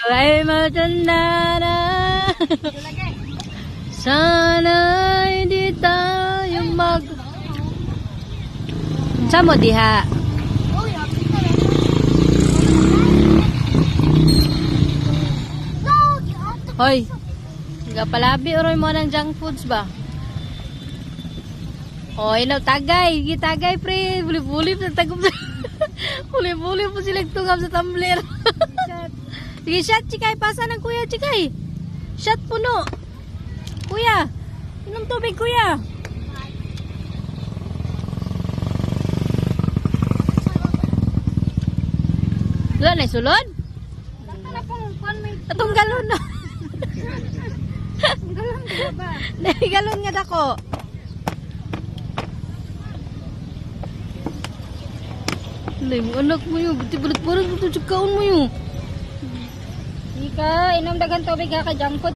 ay matanda na. Sana hindi tayo Sa mo diha. Hoy. Gapalabi oroy mo ng junk foods ba? Hoy, no tagay, gitagay pre, buli-buli sa tagom. Buli-buli po sila tungam sa tumbler. Sige, shot chikay, pasa ng kuya chikay. Shot puno. Kuya, inom tubig kuya. Sulod na sulod? Atong galon na. Galon nga dako. Lim, anak mo yun. Buti-bulit-bulit ito sa kaon mo yun. Ika, inom dagan tubig ha ka junk food.